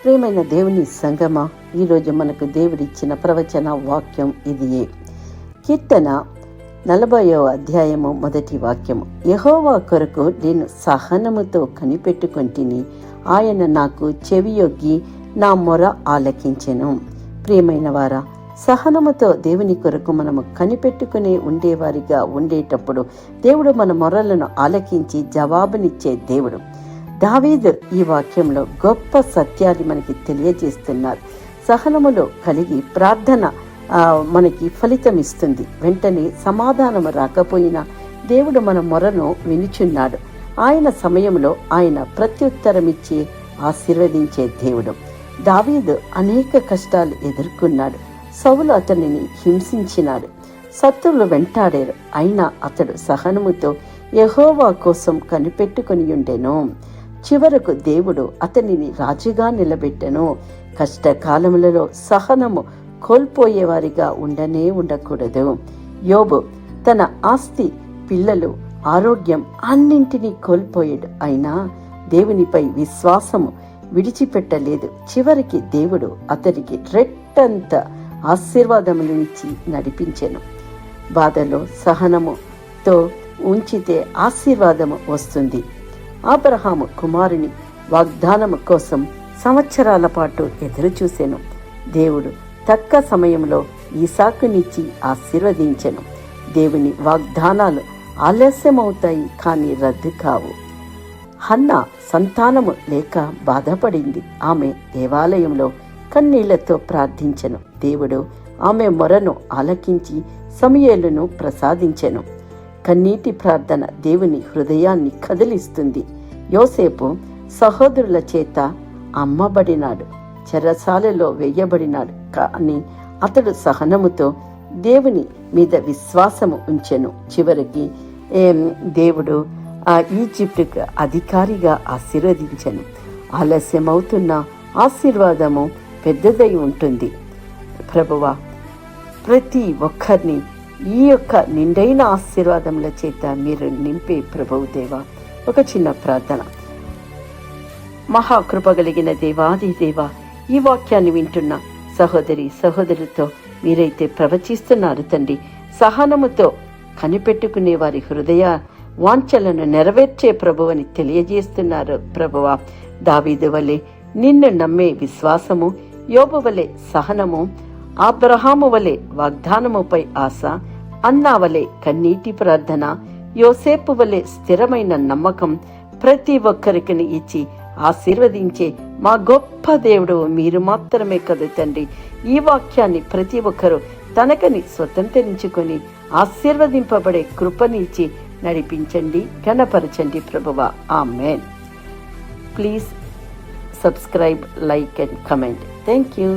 ప్రియమైన దేవుని సంగమా, ఈరోజు మనకు దేవుడిచ్చిన ప్రవచన వాక్యం ఇదియే. కీర్తన 40వ అధ్యాయము 1వ వాక్యము. యెహోవా కొరకు నేను సహనముతో కనిపెట్టుకొంటిని, ఆయన నాకు చెవియొగ్గి నా మొర ఆలకించెను. ప్రియమైన వారా, సహనముతో దేవుని కొరకు మనము కనిపెట్టుకుని ఉండేవారిగా ఉండేటప్పుడు దేవుడు మన మొరలను ఆలకించి జవాబునిచ్చే దేవుడు. దావీదు ఈ వాక్యంలో గొప్ప సత్యాన్ని మనకి తెలియజేస్తున్నారు. సహనములో కలిగి ప్రార్థన మనకి ఫలితం ఇస్తుంది. వెంటనే సమాధానము రాకపోయినా దేవుడు మన మొరను వినుచున్నాడు. ఆయన సమయంలో ఆయన ప్రత్యుత్తరమిచ్చి ఆశీర్వదించే దేవుడు. దావీదు అనేక కష్టాలు ఎదుర్కొన్నాడు. సౌలు అతనిని హింసించినాడు, శత్రువులు వెంటాడారు. అయినా అతడు సహనముతో యెహోవా కోసం కనిపెట్టుకొని ఉండెను. చివరకు దేవుడు అతనిని రాజుగా నిలబెట్టెను. కష్టకాలములలో సహనము కోల్పోయేవారిగా ఉండకూడదు. యోబు తన ఆస్తి, పిల్లలు, ఆరోగ్యం అన్నింటినీ కోల్పోయాడు. అయినా దేవునిపై విశ్వాసము విడిచిపెట్టలేదు. చివరికి దేవుడు అతనికి రెట్టంత ఆశీర్వాదమునిచ్చి నడిపించెను. బాధలో సహనముతో ఉంచితే ఆశీర్వాదము వస్తుంది. అబ్రహాము కుమారుని వాగ్దానము కోసం సంవత్సరాల పాటు ఎదురు చూసెను. దేవుడు తక్క సమయంలో ఈసాకునిచ్చి ఆశీర్వదించెను. దేవుని వాగ్దానాలు ఆలస్యమవుతాయి, కానీ రద్దు కావు. హన్నా సంతానము లేక బాధపడింది. ఆమె దేవాలయంలో కన్నీళ్లతో ప్రార్థించెను. దేవుడు ఆమె మొరను ఆలకించి సమూయేలును ప్రసాదించెను. కన్నీటి ప్రార్థన దేవుని హృదయాన్ని కదిలిస్తుంది. యోసేపు సహోదరుల చేత అమ్మబడినాడు, చెరసాలలో వేయబడినాడు. కానీ అతడు సహనముతో దేవుని మీద విశ్వాసము ఉంచెను. చివరికి దేవుడు ఈజిప్టుకు అధికారిగా ఆశీర్వదించెను. ఆలస్యమవుతున్న ఆశీర్వాదము పెద్దదై ఉంటుంది. ప్రభువా, ప్రతి ఒక్కరిని ఈ యొక్క నిండైన ఆశీర్వాదముల చేత మీరు నింపే ప్రభువు దేవా. ఒక చిన్న ప్రార్థన. మహాకృపగలిగిన దేవాది దేవా, ఈ వాక్యాన్ని వింటున్న సహోదరులతో మీరైతే ప్రవచిస్తున్నారు తండ్రి. సహనముతో కనిపెట్టుకునే వారి హృదయ వాంఛలను నెరవేర్చే ప్రభువని తెలియజేస్తున్నారు ప్రభువా. దావీదు వలె నిన్ను నమ్మే విశ్వాసము, యోబు వలె సహనము, అబ్రహాము వలె వాగ్దానముపై ఆశ, అన్నా వలె కన్నీటి ప్రార్థన, యోసేపు వలె స్థిరమైన నమ్మకం ప్రతి ఒక్కరికి ఇచ్చి ఆశీర్వదించే మా గొప్ప దేవుడు మీరు మాత్రమే కదా తండ్రి. ఈ వాక్యాన్ని ప్రతి ఒక్కరూ తనకని స్వతంత్రించుకొని ఆశీర్వదింపబడే కృపనిచ్చి నడిపించండి, ఘనపరచండి ప్రభువా. Amen. Please subscribe, like and comment. Thank you.